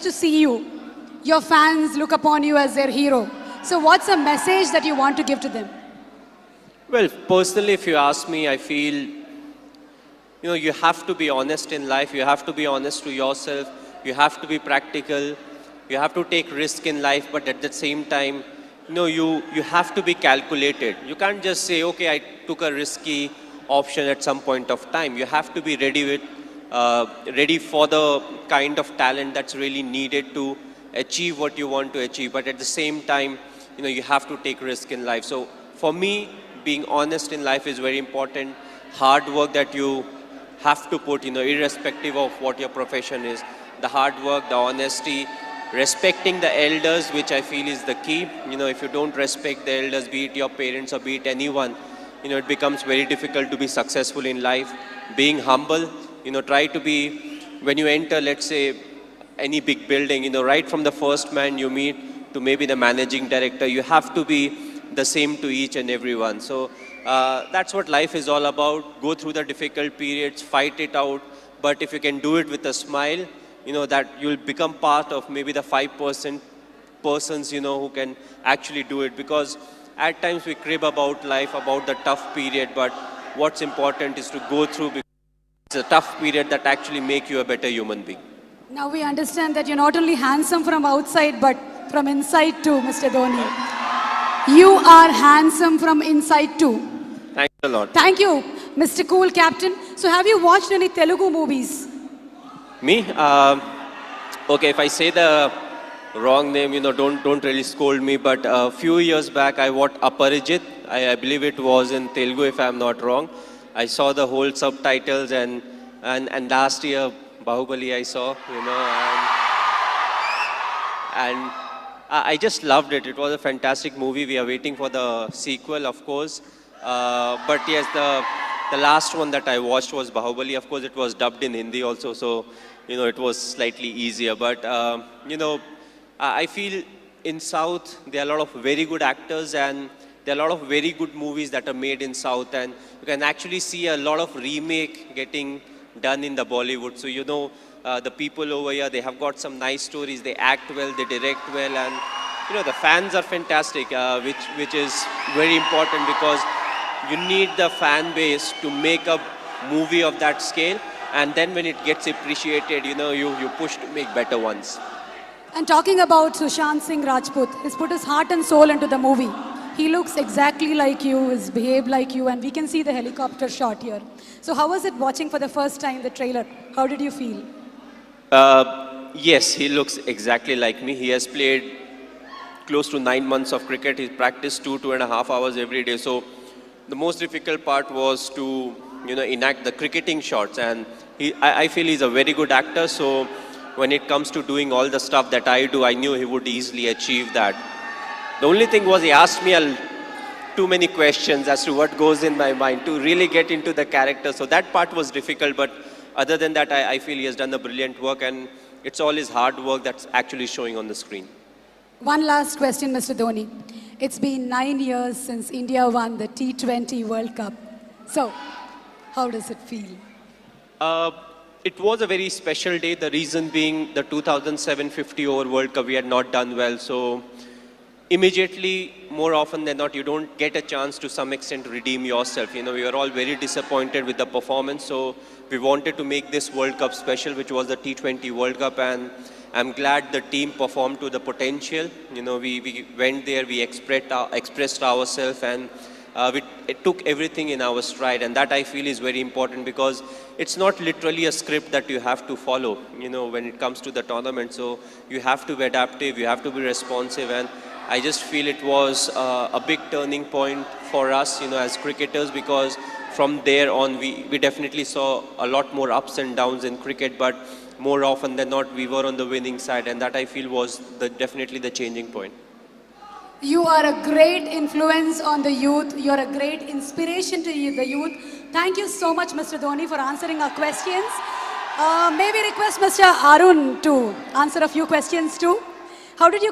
to see you. Your fans look upon you as their hero. So what's a message that you want to give to them? Well, personally, if you ask me, I feel, you have to be honest in life. You have to be honest to yourself. You have to be practical. You have to take risk in life, but at the same time, you have to be calculated. You can't just say, okay, I took a risky option at some point of time. You have to be ready for the kind of talent that's really needed to achieve what you want to achieve. But at the same time, you have to take risk in life. So for me, being honest in life is very important. Hard work that you have to put, irrespective of what your profession is. The hard work, the honesty, respecting the elders, which I feel is the key. If you don't respect the elders, be it your parents or be it anyone, it becomes very difficult to be successful in life. Being humble, try to be, when you enter, let's say, any big building, right from the first man you meet to maybe the managing director, you have to be the same to each and everyone. So that's what life is all about. Go through the difficult periods, fight it out. But if you can do it with a smile, that you'll become part of maybe the 5% persons, who can actually do it. Because at times we crib about life, about the tough period, but what's important is to go through, because it's a tough period that actually make you a better human being. Now we understand that you're not only handsome from outside, but from inside too, Mr. Dhoni. You are handsome from inside too. Thanks a lot. Thank you, Mr. Cool Captain. So have you watched any Telugu movies? Me? Okay, if I say the wrong name, don't really scold me. But a few years back, I watched Aparijit. I believe it was in Telugu, if I'm not wrong. I saw the whole subtitles, and last year, Bahubali I saw, and I just loved it. It was a fantastic movie. We are waiting for the sequel, of course. But yes, the last one that I watched was Bahubali. Of course, it was dubbed in Hindi also, so, it was slightly easier. But, I feel in South, there are a lot of very good actors, and there are a lot of very good movies that are made in South, and you can actually see a lot of remake getting done in the Bollywood. So, the people over here, they have got some nice stories, they act well, they direct well, and, the fans are fantastic, which is very important, because you need the fan base to make a movie of that scale, and then when it gets appreciated, you push to make better ones. And talking about Sushant Singh Rajput, he's put his heart and soul into the movie. He looks exactly like you, he's behaved like you, and we can see the helicopter shot here. So how was it watching for the first time the trailer? How did you feel? Yes, he looks exactly like me. He has played close to 9 months of cricket. He's practiced 2.5 hours every day. So the most difficult part was to, enact the cricketing shots. And I feel he's a very good actor. So when it comes to doing all the stuff that I do, I knew he would easily achieve that. The only thing was he asked me too many questions as to what goes in my mind to really get into the character. So that part was difficult, but other than that, I feel he has done a brilliant work, and it's all his hard work that's actually showing on the screen. One last question, Mr. Dhoni. It's been 9 years since India won the T20 World Cup. So, how does it feel? It was a very special day, the reason being the 2007 50-over World Cup we had not done well. So immediately, more often than not, you don't get a chance to some extent to redeem yourself. We were all very disappointed with the performance. So we wanted to make this World Cup special, which was the T20 World Cup. And I'm glad the team performed to the potential. We went there, we expressed ourselves, and it took everything in our stride. And that I feel is very important, because it's not literally a script that you have to follow, when it comes to the tournament. So you have to be adaptive, you have to be responsive. And I just feel it was a big turning point for us, as cricketers, because from there on, we definitely saw a lot more ups and downs in cricket, but more often than not, we were on the winning side, and that I feel was definitely the changing point. You are a great influence on the youth. You're a great inspiration to the youth. Thank you so much, Mr. Dhoni, for answering our questions. May we request Mr. Arun to answer a few questions too? How did you